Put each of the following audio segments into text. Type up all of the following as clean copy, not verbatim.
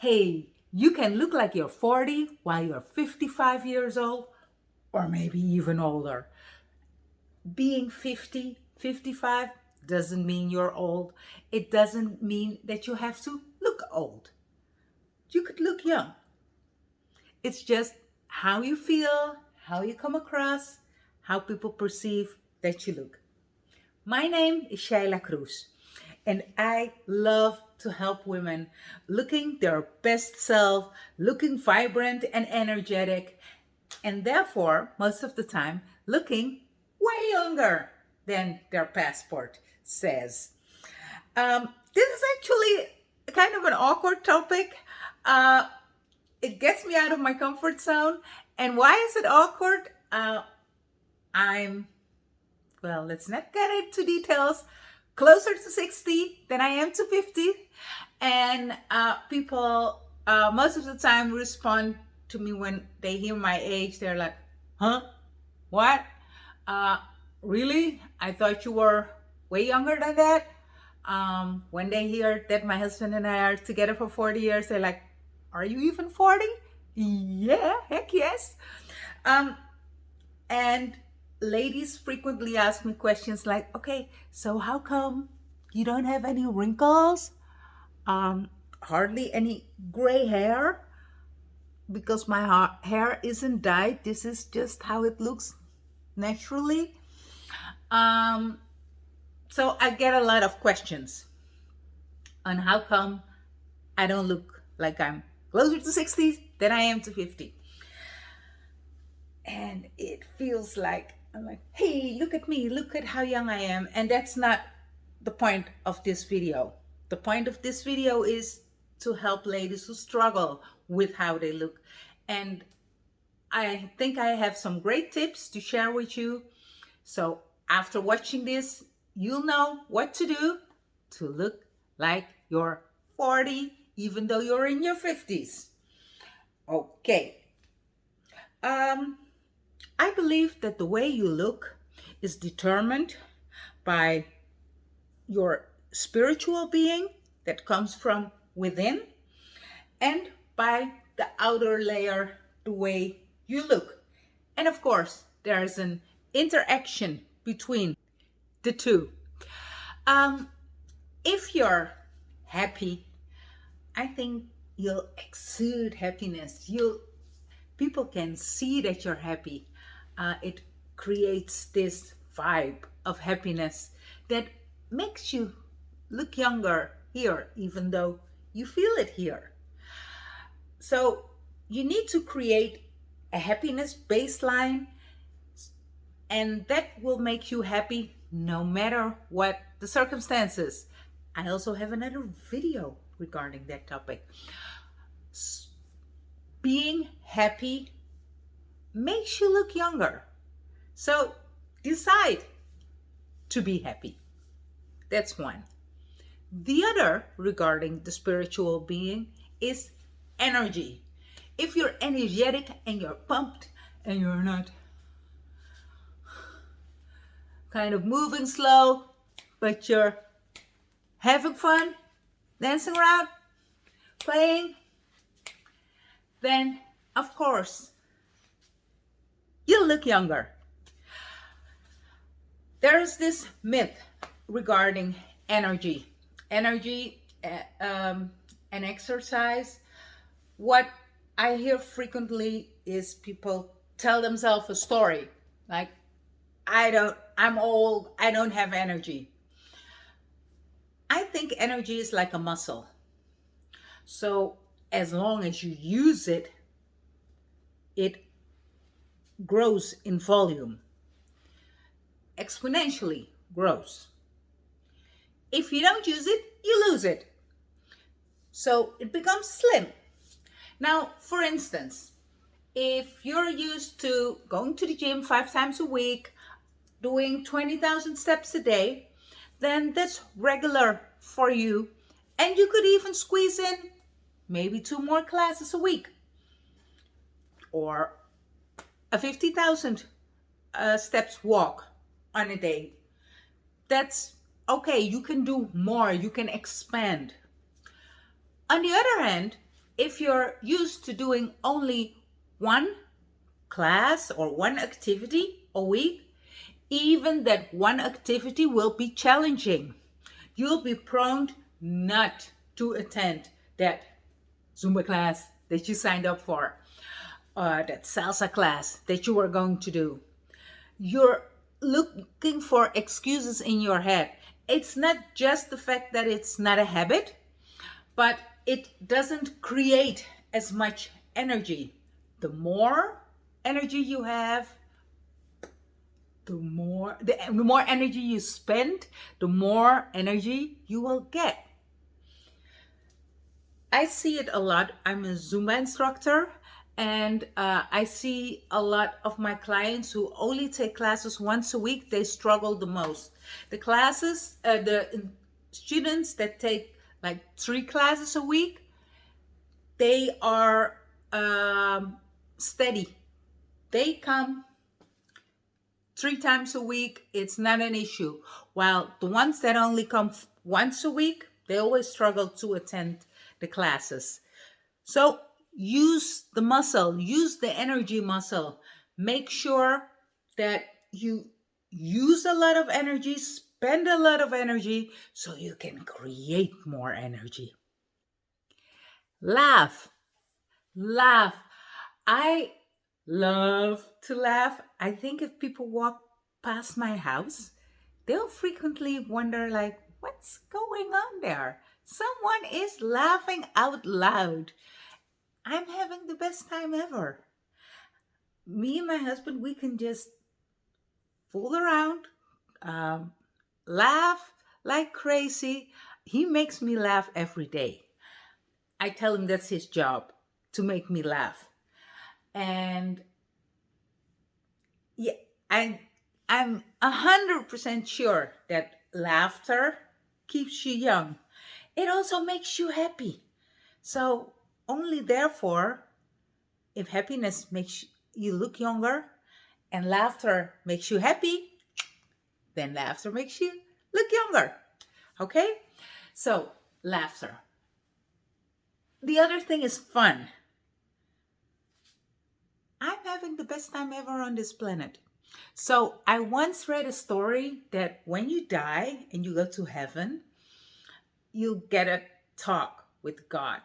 Hey, you can look like you're 40 while you're 55 years old, or maybe even older. Being 50, 55 doesn't mean you're old. It doesn't mean that you have to look old. You could look young. It's just how you feel, how you come across, how people perceive that you look. My name is Shaila Cruz, and I love to help women looking their best self, looking vibrant and energetic, and therefore, most of the time, looking way younger than their passport says. This is actually kind of an awkward topic. Uh, it gets me out of my comfort zone. And why is it awkward? I'm well, let's not get into details. Closer to 60 than I am to 50. And people most of the time respond to me when they hear my age. They're like, huh? What? Uh, really? I thought you were way younger than that. When they hear that my husband and I are together for 40 years, they're like, are you even 40? Yeah, heck yes. Um, and ladies frequently ask me questions like, okay, so how come you don't have any wrinkles? Hardly any gray hair? Because my hair isn't dyed. This is just how it looks naturally. Um, so I get a lot of questions on how come I don't look like I'm closer to 60 than I am to 50. And it feels like I'm like, hey, look at me, look at how young I am. And that's not the point of this video. The point of this video is to help ladies who struggle with how they look. And I think I have some great tips to share with you. So after watching this, you'll know what to do to look like you're 40, even though you're in your 50s. Okay. Um, I believe that the way you look is determined by your spiritual being that comes from within and by the outer layer, the way you look. And of course, there's an interaction between the two. Um, if you're happy, I think you'll exude happiness. People can see that you're happy. It creates this vibe of happiness that makes you look younger here, even though you feel it here. So you need to create a happiness baseline, and that will make you happy no matter what the circumstances. I also have another video regarding that topic. Being happy makes you look younger. So decide to be happy. That's one. The other, regarding the spiritual being, is energy. If you're energetic and you're pumped and you're not kind of moving slow, but you're having fun, dancing around, playing, then of course you'll look younger. There's this myth regarding energy. Energy and exercise. What I hear frequently is people tell themselves a story like, I'm old, I don't have energy. I think energy is like a muscle. So as long as you use it, it grows in volume, exponentially grows. If you don't use it, you lose it. So it becomes slim. Now, for instance, if you're used to going to the gym 5 times a week, doing 20,000 steps a day, then that's regular for you. And you could even squeeze in maybe 2 more classes a week, or a 50,000 steps walk on a day. That's okay. You can do more, you can expand. On the other hand, If you're used to doing only one class or one activity a week, even that one activity will be challenging. You'll be prone not to attend that Zumba class that you signed up for, that salsa class that you were going to do. You're looking for excuses in your head. It's not just the fact that it's not a habit, but it doesn't create as much energy. The more energy you have, the more energy you spend, the more energy you will get. I see it a lot. I'm a Zumba instructor, and I see a lot of my clients who only take classes once a week. They struggle the most. The students that take like 3 classes a week, they are steady. They come 3 times a week. It's not an issue. While the ones that only come once a week, they always struggle to attend the classes. So use the muscle, use the energy muscle. Make sure that you use a lot of energy, spend a lot of energy so you can create more energy. Laugh, laugh. I love to laugh. I think if people walk past my house, they'll frequently wonder, like, what's going on there? Someone is laughing out loud. I'm having the best time ever. Me and my husband, we can just fool around, um, laugh like crazy. He makes me laugh every day. I tell him that's his job, to make me laugh. And yeah, I'm 100% sure that laughter keeps you young. It also makes you happy. So only therefore, if happiness makes you look younger and laughter makes you happy, then laughter makes you look younger. Okay? So, laughter. The other thing is fun. I'm having the best time ever on this planet. So, I once read a story that when you die and you go to heaven, you get a talk with God.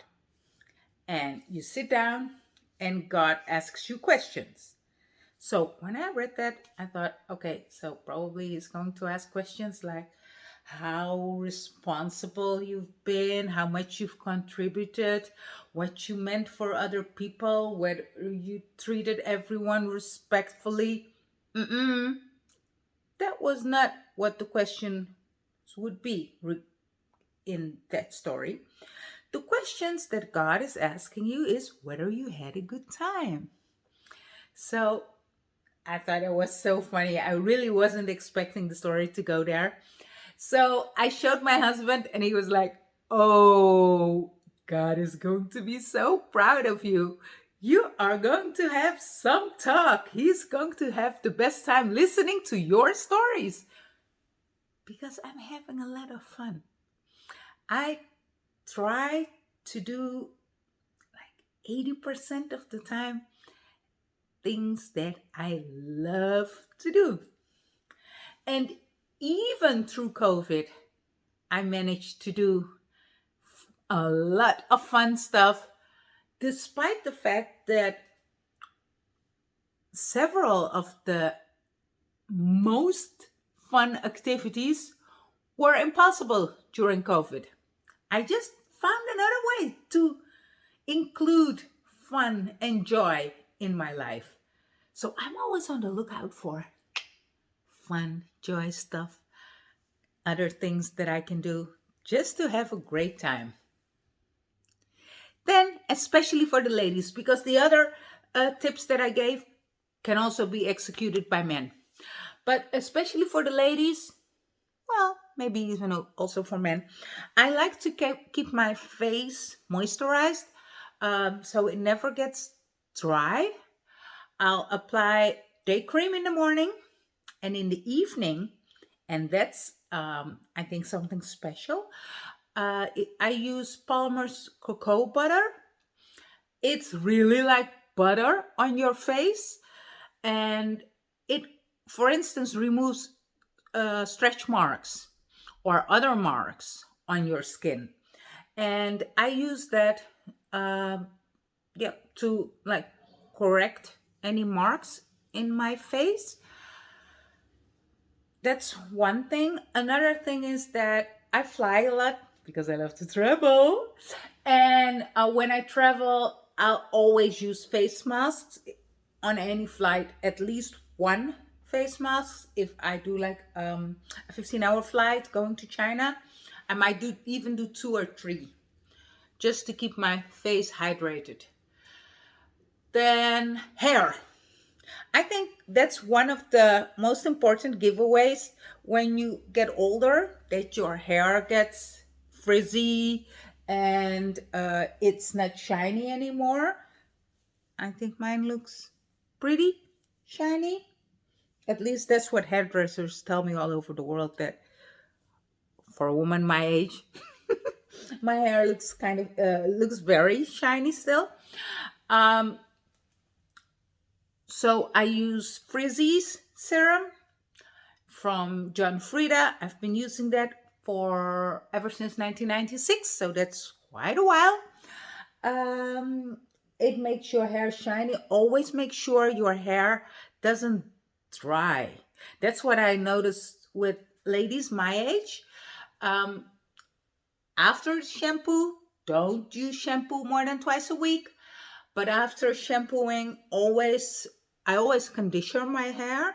And you sit down and God asks you questions. So when I read that, I thought, okay, so probably he's going to ask questions like how responsible you've been, how much you've contributed, what you meant for other people, whether you treated everyone respectfully. Mm-mm. That was not what the questions would be in that story. The questions that God is asking you is whether you had a good time. So I thought it was so funny. I really wasn't expecting the story to go there. So I showed my husband, and he was like, "Oh, God is going to be so proud of you. You are going to have some talk. He's going to have the best time listening to your stories because I'm having a lot of fun." I try to do like 80% of the time things that I love to do. And even through COVID, I managed to do a lot of fun stuff, despite the fact that several of the most fun activities were impossible during COVID. I just found another way to include fun and joy in my life. So I'm always on the lookout for fun, joy stuff, other things that I can do just to have a great time. Then, especially for the ladies, because the other tips that I gave can also be executed by men. But especially for the ladies, well, maybe even also for men, I like to keep my face moisturized so it never gets dry. I'll apply day cream in the morning and in the evening, and that's, I think, something special. I use Palmer's cocoa butter. It's really like butter on your face, and it, for instance, removes stretch marks or other marks on your skin. And I use that, um yeah, to like correct any marks in my face. That's one thing. Another thing is that I fly a lot because I love to travel. And when I travel, I'll always use face masks on any flight, at least one face mask. If I do like a 15-hour flight going to China, I might do even do two or three just to keep my face hydrated. Then hair. I think that's one of the most important giveaways when you get older, that your hair gets frizzy and it's not shiny anymore. I think mine looks pretty shiny. At least that's what hairdressers tell me all over the world, that for a woman my age, my hair looks kind of looks very shiny still. Um, so I use Frizzy's serum from John Frieda. I've been using that for ever since 1996, so that's quite a while. Um, it makes your hair shiny. Always make sure your hair doesn't dry. That's what I noticed with ladies my age. Um, After shampoo, don't use shampoo more than twice a week. But after shampooing, I always condition my hair,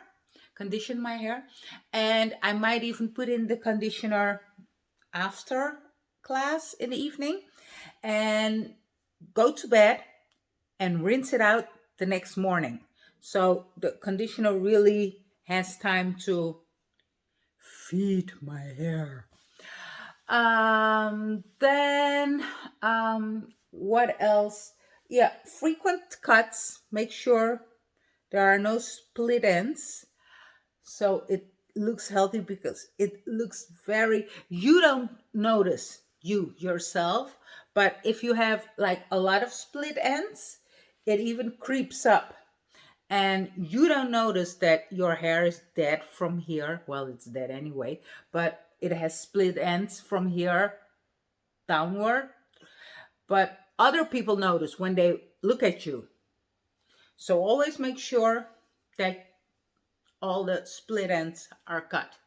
and I might even put in the conditioner after class in the evening and go to bed and rinse it out the next morning. So the conditioner really has time to feed my hair. Then what else? Yeah, frequent cuts. Make sure there are no split ends, so it looks healthy, because it looks very, you don't notice you yourself, but if you have like a lot of split ends, it even creeps up, and you don't notice that your hair is dead from here. Well, it's dead anyway, but it has split ends from here downward. But other people notice when they look at you. So always make sure that all the split ends are cut.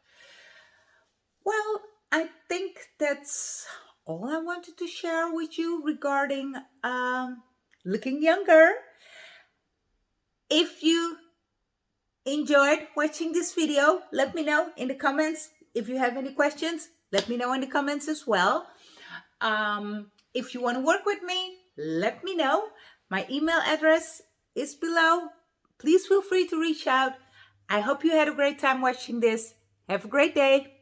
Well, I think that's all I wanted to share with you regarding looking younger. If you enjoyed watching this video, let me know in the comments. If you have any questions, let me know in the comments as well. If you want to work with me, let me know. My email address is below. Please feel free to reach out. I hope you had a great time watching this. Have a great day.